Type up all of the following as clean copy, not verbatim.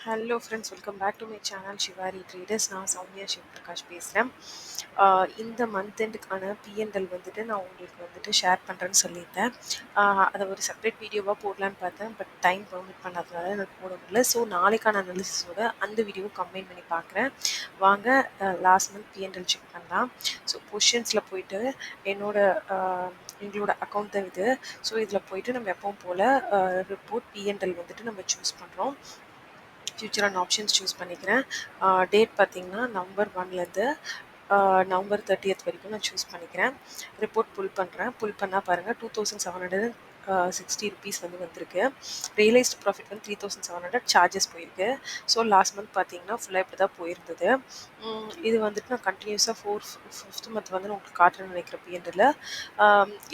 Hello friends, welcome back to my channel Shivari traders. நான் சௌமியா சிவபிரகாஷ் பேசுகிறேன். இந்த மந்த் எண்டுக்கான பிஎன்எல் வந்துட்டு நான் உங்களுக்கு வந்துட்டு ஷேர் பண்ணுறேன்னு சொல்லியிருந்தேன். அதை ஒரு செப்பரேட் வீடியோவாக போடலான்னு பார்த்தேன், பட் டைம் பெர்மிட் பண்ணாதனால எனக்கு போட முடியல. ஸோ நாளைக்கான அனாலிசிஸோட அந்த வீடியோவை கம்பைன் பண்ணி பார்க்குறேன். வாங்க லாஸ்ட் மந்த் பிஎன்எல் செக் பண்ணலாம். ஸோ பொசிஷன்ஸில் போயிட்டு எங்களோட அக்கௌண்ட் தான் இது. ஸோ இதில் போயிட்டு நம்ம எப்பவும் போல் ரிப்போர்ட் பிஎன்எல் வந்துட்டு நம்ம சூஸ் பண்ணுறோம். ஃபியூச்சர் அண்ட் ஆப்ஷன்ஸ் சூஸ் பண்ணிக்கிறேன். டேட் பார்த்தீங்கன்னா நவம்பர் 1லேருந்து நவம்பர் 30th வரைக்கும் நான் சூஸ் பண்ணிக்கிறேன். ரிப்போர்ட் புல் பண்ணுறேன். புல் பண்ணால் பாருங்கள் 2760 rupees வந்திருக்கு. ரியலைஸ்டு ப்ராஃபிட் வந்து 3700 சார்ஜஸ் போயிருக்கு. ஸோ லாஸ்ட் மந்த் பார்த்தீங்கன்னா ஃபுல்லாக இப்படி தான் போயிருந்தது. இது வந்துட்டு நான் கண்டினியூஸாக ஃபிஃப்த் மந்த் வந்து நான் உங்களுக்கு காட்டுறேன்னு நினைக்கிறேன் பிஎன்எல்.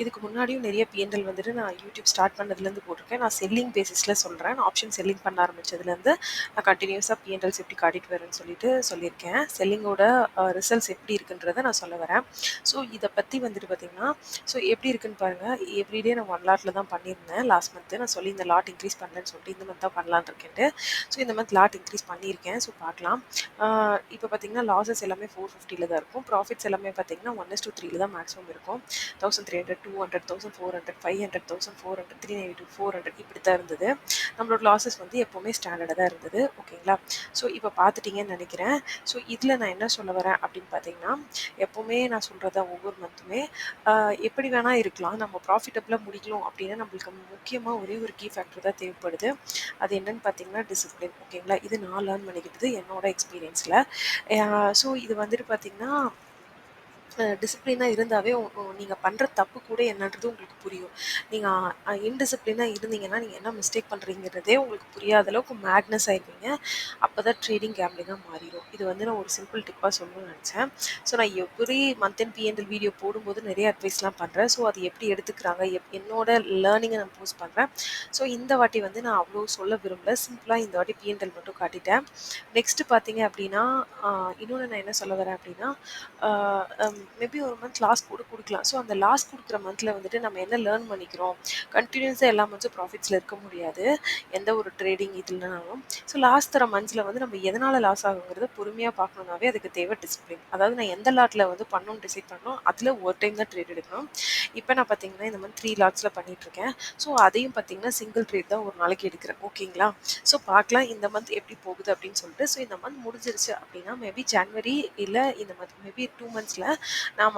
இதுக்கு முன்னாடியும் நிறைய பிஎன்எல் வந்துட்டு நான் யூடியூப் ஸ்டார்ட் பண்ணதுலேருந்து போட்டிருக்கேன். நான் செல்லிங் பேசிஸில் சொல்கிறேன். நான் ஆப்ஷன் செல்லிங் பண்ண ஆரம்பித்ததுலேருந்து நான் கண்டினியூஸாக பிஎன்எல்ஸ் எப்படி காட்டிட்டு வரேன்னு சொல்லியிருக்கேன். செல்லிங்கோட ரிசல்ட்ஸ் எப்படி இருக்குன்றதை நான் சொல்ல வரேன். ஸோ இதை பற்றி வந்துட்டு பார்த்தீங்கன்னா ஸோ எப்படி இருக்குன்னு பாருங்கள். எவ்ரிடே நான் 1 லாட்டில் தான் பண்ணியிருந்தேன் லாஸ்ட் மந்த்து. நான் சொல்லி இந்த லாட் இன்க்ரீஸ் பண்ணலன்னு சொல்லிட்டு இந்த மந்த் தான் பண்ணலான்னு இருக்கேன்ட்டு. ஸோ இந்த மந்த் லாட் இன்க்ரீஸ் பண்ணியிருக்கேன். ஸோ பார்க்கலாம். இப்போ பார்த்தீங்கன்னா லாஸஸ் எல்லாமே 450 தான் இருக்கும். ப்ராஃபிட்ஸ் எல்லாமே பார்த்தீங்கன்னா 1:3 தான் மேக்ஸிமம் இருக்கும். 1300, 200, 1400, 500, 1400, 392, 400 இப்படி தான் இருந்தது. நம்மளோட லாஸஸ் வந்து எப்போவுமே ஸ்டாண்டர்டாக தான் இருந்தது. ஓகேங்களா? ஸோ இப்போ பார்த்துட்டிங்கன்னு நினைக்கிறேன். ஸோ இதில் நான் என்ன சொல்ல வரேன் அப்படின்னு பார்த்தீங்கன்னா, எப்போவுமே நான் சொல்கிறதா ஒவ்வொரு மந்த்துமே எப்படி வேணால் இருக்கலாம். நம்ம ப்ராஃபிட்டபிளாக முடிக்கணும் அப்படின்னா நம்மளுக்கு முக்கியமாக ஒரே ஒரு கீ ஃபேக்டர் தான் தேவைப்படுது. அது என்னன்னு பார்த்தீங்கன்னா டிசிப்ளின். ஓகேங்களா? இது நான் லேர்ன் பண்ணிக்கிட்டது என்னோட எக்ஸ்பீரியன்ஸில். ஸோ இது வந்துட்டு பார்த்தீங்கன்னா டிசிப்ளினாக இருந்தாவே நீங்கள் பண்ணுற தப்பு கூட என்னன்றது உங்களுக்கு புரியும். நீங்கள் இன்டிசிப்ளினாக இருந்தீங்கன்னா நீங்கள் என்ன மிஸ்டேக் பண்ணுறீங்கிறதே உங்களுக்கு புரியாத அளவுக்கு மேட்னஸ் ஆகிடுவீங்க. அப்போ தான் ட்ரேடிங் கேம்லிங்காக மாறிடும். இது வந்து நான் ஒரு சிம்பிள் டிப்பாக சொல்லணும்னு நினச்சேன். ஸோ நான் every month and PNL video போடும்போது நிறைய அட்வைஸ்லாம் பண்ணுறேன். ஸோ அது எப்படி எடுத்துக்கிறாங்க என்னோட லேர்னிங்கை நான் போஸ்ட் பண்ணுறேன். ஸோ இந்த வாட்டி வந்து நான் அவ்வளோ சொல்ல விரும்பல. சிம்பிளாக இந்த வாட்டி பிஎன்எல் மட்டும் காட்டிட்டேன். நெக்ஸ்ட்டு பார்த்தீங்க அப்படின்னா இன்னொன்று நான் என்ன சொல்ல வரேன் அப்படின்னா மேபி ஒரு மந்த் லாஸ் கூட கொடுக்கலாம். ஸோ அந்த லாஸ் கொடுக்குற மந்தில் வந்துட்டு நம்ம என்ன லேர்ன் பண்ணிக்கிறோம். கண்டினியூஸாக எல்லா மந்த்ஸும் ப்ராஃபிட்ஸில் இருக்க முடியாது எந்த ஒரு ட்ரேடிங் இதுலனாலும். ஸோ லாஸ் தர மந்த்ஸில் வந்து நம்ம எதனால் லாஸ் ஆகுங்கிறத பொறுமையாக பார்க்கணுன்னாவே அதுக்கு தேவை டிசிப்ளின். அதாவது நான் எந்த லாட்டில் வந்து பண்ணணும்னு டிசைட் பண்ணணும், அதில் ஒரு டைம் தான் ட்ரேட் எடுக்கணும். இப்போ நான் பார்த்தீங்கன்னா இந்த மந்த் 3 லாட்ஸில் பண்ணிகிட்ருக்கேன். ஸோ அதையும் பார்த்தீங்கன்னா சிங்கிள் ட்ரேட் தான் ஒரு நாளைக்கு எடுக்கிறேன். ஓகேங்களா? ஸோ பார்க்கலாம் இந்த மந்த் எப்படி போகுது அப்படின்னு சொல்லிட்டு. ஸோ இந்த மந்த் முடிஞ்சிருச்சு அப்படின்னா மேபி ஜனவரி இல்லை இந்த மந்த் மேபி 2 மந்த்ஸில் நான்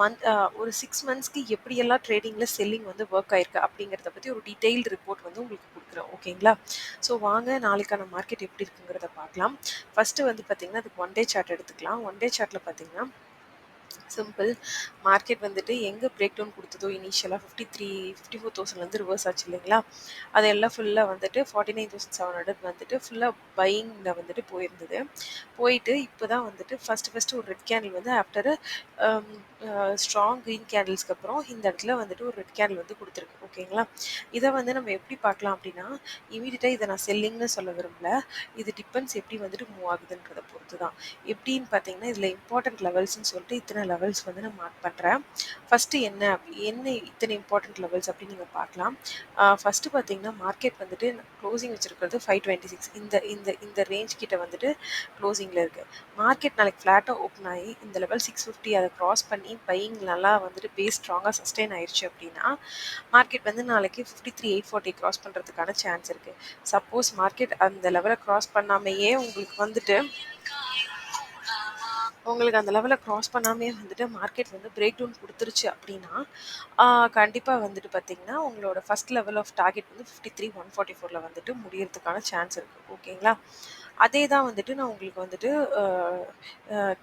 ஒரு 6 மந்த்ஸ்க்கு எப்படியெல்லாம் ட்ரேடிங்கில் செல்லிங் வந்து ஒர்க் ஆயிருக்கு அப்படிங்கிறத பற்றி ஒரு டீட்டெயில்டு ரிப்போர்ட் வந்து உங்களுக்கு கொடுக்குறேன். ஓகேங்களா? ஸோ வாங்க நாளைக்கான மார்க்கெட் எப்படி இருக்குங்கிறத பார்க்கலாம். ஃபஸ்ட்டு வந்து பார்த்தீங்கன்னா அதுக்கு 1 டே சார்ட் எடுத்துக்கலாம். 1 டே சார்ட்டில் பார்த்தீங்கன்னா சிம்பிள். மார்க்கெட் வந்துட்டு எங்கே பிரேக் டவுன் கொடுத்ததோ இனிஷியலாக 54,000 ரிவர்ஸ் ஆச்சு இல்லைங்களா? அதெல்லாம் ஃபுல்லாக வந்துட்டு 49,700 வந்துட்டு ஃபுல்லாக பையிங்கில் வந்துட்டு போயிருந்தது. போயிட்டு இப்போ தான் வந்துட்டு ஃபஸ்ட்டு ஒரு ரெட் கேண்டில் வந்து ஆஃப்டர் ஸ்ட்ராங் க்ரீன் கேண்டில்ஸ்க்கு அப்புறம் இந்த இடத்துல வந்துட்டு ஒரு ரெட் கேண்டில் வந்து கொடுத்துருக்கு. ஓகேங்களா? இதை வந்து நம்ம எப்படி பார்க்கலாம் அப்படின்னா இமீடியட்டாக இதை நான் செல்லிங்னு சொல்ல விரும்பல. இது டிபெண்ட்ஸ் எப்படி வந்துட்டு மூவ் ஆகுதுன்றதை பொறுத்து தான். எப்படின்னு பார்த்தீங்கன்னா இதில் இம்பார்ட்டன்ட் லெவல்ஸ்ன்னு சொல்லிட்டு இத்தனை லெவல்ஸ் வந்து நான் மார்க் பண்ணுறேன். ஃபஸ்ட்டு என்ன இத்தனை இம்பார்ட்டன்ட் லெவல்ஸ் அப்படின்னு நீங்கள் பார்க்கலாம். ஃபஸ்ட்டு பார்த்தீங்கன்னா மார்க்கெட் வந்துட்டு க்ளோசிங் வச்சுருக்கிறது 526 இந்த இந்த இந்த ரேஞ்ச் கிட்ட வந்துட்டு க்ளோசிங்கில் இருக்குது. மார்க்கெட் நாளைக்கு ஃப்ளாட்டாக ஓப்பன் ஆகி இந்த லெவல் 650 அதை க்ராஸ் பண்ணி பையிங் நல்லா வந்துட்டு பேஸ் ஸ்ட்ராங்காக சஸ்டெயின் ஆயிடுச்சு அப்படின்னா மார்க்கெட் வந்து நாளைக்கு 53,840 க்ராஸ் பண்ணுறதுக்கான சான்ஸ் இருக்குது. சப்போஸ் மார்க்கெட் அந்த லெவலை க்ராஸ் பண்ணாமையே உங்களுக்கு அந்த லெவலை க்ராஸ் பண்ணாமே வந்துட்டு மார்க்கெட் வந்து பிரேக் டவுன் கொடுத்துருச்சு அப்படின்னா கண்டிப்பாக வந்துட்டு பார்த்தீங்கன்னா உங்களோட ஃபஸ்ட் லெவல் ஆஃப் டார்கெட் வந்து 53,144 வந்துட்டு முடியறதுக்கான சான்ஸ் இருக்குது. ஓகேங்களா? அதே தான் வந்துட்டு நான் உங்களுக்கு வந்துட்டு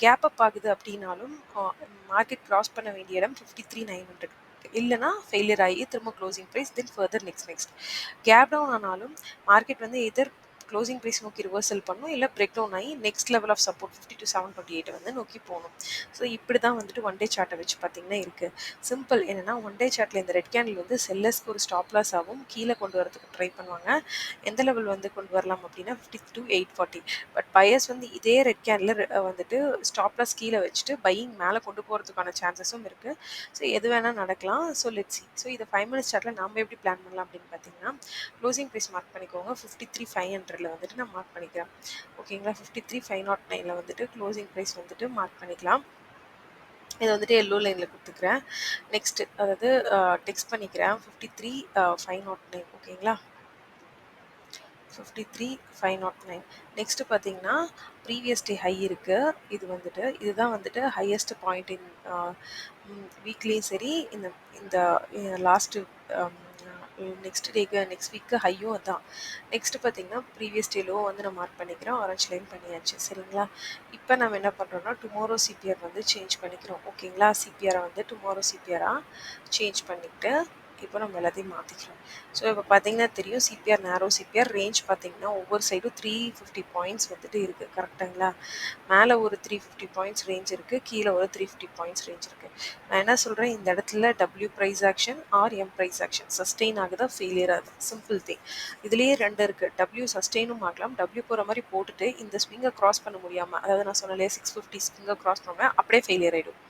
கேப் அப் ஆகுது அப்படின்னாலும் மார்க்கெட் க்ராஸ் பண்ண வேண்டிய இடம் 53,900 இல்லைனா ஃபெயிலியர் ஆகி திரும்ப closing price then further next gap down ஆனாலும் மார்க்கெட் வந்து எதர் க்ளோசிங் ப்ரைஸ் நோக்கி ரிவர்சல் பண்ணும், இல்லை பிரேக் டவுன் ஆகி நெக்ஸ்ட் லெவல் ஆஃப் சப்போர்ட் 52,728 வந்து நோக்கி போகணும். ஸோ இப்படி தான் வந்துட்டு 1 டே சார்ட்டை வச்சு பார்த்தீங்கன்னா இருக்குது. சிம்பிள் என்னென்னா 1 டே சார்ட்டில் இந்த ரெட் கேண்டில் வந்து செல்லர்ஸ்க்கு ஒரு ஸ்டாப் லாஸ் ஆகும், கீழே கொண்டு வரதுக்கு ட்ரை பண்ணுவாங்க. எந்த லெவல் வந்து கொண்டு வரலாம் அப்படின்னா 52,840. பட் பையர்ஸ் வந்து இதே ரெட் கேண்டில் வந்துட்டு ஸ்டாப் லாஸ் கீழே வச்சுட்டு பையிங் மேலே கொண்டு போகிறதுக்கான சான்சஸும் இருக்குது. ஸோ எது வேணால் நடக்கலாம். So let's see. ஸோ இதை 5 மினிட்ஸ் சார்ட்டில் நம்ம எப்படி பிளான் பண்ணலாம் அப்படின்னு பார்த்தீங்கன்னா க்ளோசிங் ப்ரைஸ் மார்க் பண்ணிக்கோங்க 53,500. 500ல வந்துட்டு நான் மார்க் பண்ணிக்கிறேன். ஓகேங்களா? 53,509ல வந்துட்டு க்ளோசிங் ப்ரைஸ் வந்துட்டு மார்க் பண்ணிக்கலாம். இதை வந்துட்டு எல்லோ லைனில் கொடுத்துக்கிறேன். நெக்ஸ்ட்டு அதாவது டெக்ஸ்ட் பண்ணிக்கிறேன் 53,509 ஓகேங்களா? 53,509. நெக்ஸ்ட் பார்த்தீங்கன்னா ப்ரீவியஸ் டே ஹை இருக்குது. இதுதான் வந்துட்டு ஹையஸ்ட் பாயிண்ட் இன் வீக்லேயும் சரி இந்த இந்த லாஸ்ட்டு நெக்ஸ்ட் வீக்கு ஹையும் அதான். நெக்ஸ்ட் பார்த்தீங்கன்னா ப்ரீவியஸ் டே லோ வந்து நான் மார்க் பண்ணிக்கிறேன். ஆரஞ்ச் லைன் பண்ணியாச்சு சரிங்களா? இப்போ நம்ம என்ன பண்ணுறோம்னா டுமாரோ சிபிஆர் வந்து சேஞ்ச் பண்ணிக்கிறோம். ஓகேங்களா? சிபிஆரை வந்து டுமாரோ சிபிஆராக சேஞ்ச் பண்ணிவிட்டு இப்போ நம்ம எல்லாத்தையும் மாற்றிக்கிறோம். ஸோ இப்போ பார்த்தீங்கன்னா தெரியும் சிபிஆர் நேரோ சிபிஆர் ரேஞ்ச் பார்த்தீங்கன்னா ஒவ்வொரு சைடும் 350 பாயிண்ட்ஸ் வந்துட்டு இருக்குது. கரெக்டுங்களா? மேலே ஒரு 350 பாயிண்ட்ஸ் ரேஞ்ச் இருக்குது, கீழே ஒரு 350 பாயிண்ட்ஸ் ரேஞ்ச் இருக்குது. நான் என்ன சொல்கிறேன், இந்த இடத்துல W price action or M price action sustain ஆகுதா ஃபெயிலியர் ஆகுது, சிம்பிள் திங். இதுலேயே 2 இருக்குது. டபிள்யூ சஸ்டெயினும் ஆகலாம், டபிள்யூ போகிற மாதிரி போட்டுட்டு இந்த ஸ்விங்கை க்ராஸ் பண்ண முடியாமல், அதாவது நான் சொன்னாலே 650 ஸ்விங்கை க்ராஸ் பண்ணுவேன், அப்படியே ஃபெயிலியர் ஆகிடும்.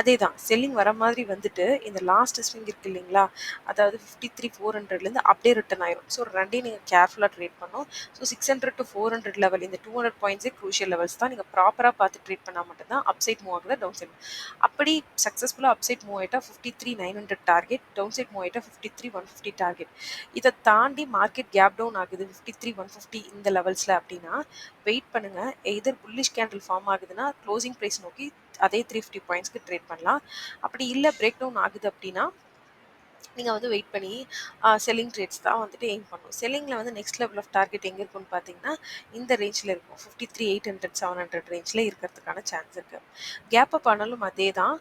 அதே தான் செல்லிங் வர மாதிரி வந்துட்டு இந்த லாஸ்ட் ஸ்விங் இருக்குது இல்லைங்களா, அதாவது 53,400லேருந்து அப்படியே ரிட்டன் ஆயிரும். ஸோ ரெண்டையும் நீங்கள் கேர்ஃபுல்லாக ட்ரேட் பண்ணணும். ஸோ 600 to 400 லெவல் இந்த 200 பாயிண்ட்ஸே க்ரூஷியல் லெவல்ஸ் தான். நீங்கள் ப்ராப்பராக பார்த்து ட்ரேட் பண்ணால் மட்டும்தான் அப் சைட் மூவ் ஆகுது, டவுன் சைட். அப்படி சக்ஸஸ்ஃபுல்லாக அப் சைட் மூவ் ஆகிட்டா 53,900 டார்கெட், டவுன் சைட் மூவ் ஆகிட்டா 53,150 டார்கெட். இதை தாண்டி மார்க்கெட் கேப் டவுன் ஆகுது 53,150 இந்த லெவல்ஸில் அப்படின்னா வெயிட் பண்ணுங்கள். எதர் புல்லிஷ் கேண்டில் ஃபார்ம் ஆகுதுன்னா க்ளோசிங் ப்ரைஸ் நோக்கி அதே 350 பாயிண்ட்ஸ்க்கு ட்ரேட் பண்ணலாம். அப்படி இல்லை பிரேக் டவுன் ஆகுது அப்படின்னா நீங்கள் வந்து வெயிட் பண்ணி செல்லிங் ட்ரேட்ஸ் தான் வந்துட்டு எய்ம் பண்ணணும். செல்லிங்கில் வந்து நெக்ஸ்ட் லெவல் ஆஃப் டார்கெட் எங்கே இருக்குன்னு பார்த்தீங்கன்னா இந்த ரேஞ்சில் இருக்கும். 53,800 700 ரேஞ்சில் இருக்கிறதுக்கான சான்ஸ் இருக்குது. கேப் அப் ஆனாலும் அதே தான்.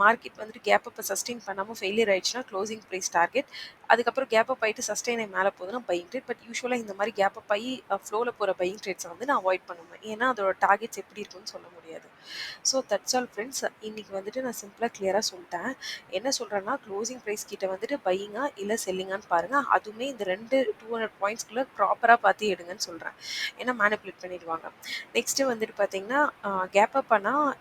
மார்க்கெட் வந்துட்டு கேப் அப்பை சஸ்டெயின் பண்ணாமல் ஃபெயிலியர் ஆயிடுச்சுன்னா க்ளோசிங் ப்ரைஸ் டார்கெட், அதுக்கப்புறம் கேப் அப் ஆகிட்டு சஸ்டெயின் மேலே போகுதுன்னா பையிங் ட்ரேட். பட் யூஸ்வலாக இந்த மாதிரி கேப் அப் ஆகி ஃப்ளோவில் போகிற பையிங் ட்ரேட்ஸை வந்து நான் அவாய்ட் பண்ணுவேன். ஏன்னா அதோட டார்கெட்ஸ் எப்படி இருக்குன்னு சொல்ல முடியாது. So that's all friends. இன்றைக்கி வந்துட்டு நான் சிம்பிளாக கிளியராக சொல்லிட்டேன். என்ன சொல்கிறேன்னா க்ளோசிங் ப்ரைஸ் கிட்ட வந்துட்டு பையிங்கா இல்லை செல்லிங்கான்னு பாருங்கள். அதுவுமே இந்த 200 பாயிண்ட்ஸ்குள்ளே ப்ராப்பராக பார்த்து எடுங்கன்னு சொல்கிறேன். ஏன்னா மேனிப்புலேட் பண்ணிடுவாங்க. நெக்ஸ்ட்டு வந்துட்டு பார்த்தீங்கன்னா கேப் அப் ஆனால்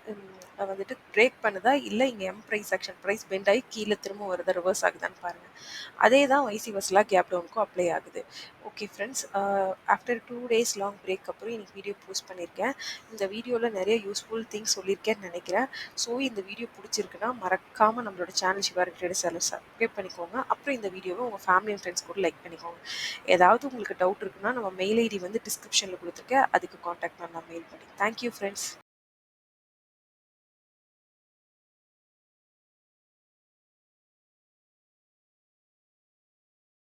வந்துட்டு பிரேக் பண்ணுதா இல்லை இங்கே M price action price bend ஆகி கீழே திரும்ப வருதா ரிவர்ஸ் ஆகுதான்னு பாருங்கள். அதே தான் வைசி வர்ஸலாக கேப் டவுனுக்கும் அப்ளை ஆகுது. Okay friends, after 2 days long break அப்புறம் இன்னைக்கு வீடியோ போஸ்ட் பண்ணியிருக்கேன். இந்த வீடியோவில் நிறைய யூஸ்ஃபுல் திங்ஸ் சொல்லியிருக்கேன்னு நினைக்கிறேன். ஸோ இந்த வீடியோ பிடிச்சிருக்குன்னா மறக்காமல் நம்மளோட சேனல் சிவாரி ட்ரேடர்ஸ் சேனல் சப்ஸ்கிரைப் பண்ணிக்கோங்க. அப்புறம் இந்த வீடியோவை உங்கள் ஃபேமிலி அண்ட் ஃப்ரெண்ட்ஸ் கூட லைக் பண்ணிக்கோங்க. ஏதாவது உங்களுக்கு டவுட் இருக்குன்னா நம்ம மெயில் ஐடி வந்து டிஸ்கிரிப்ஷனில் கொடுத்துருக்கேன், அதுக்கு காண்டாக்ட் பண்ணலாம் மெயில் பண்ணி. Thank you friends.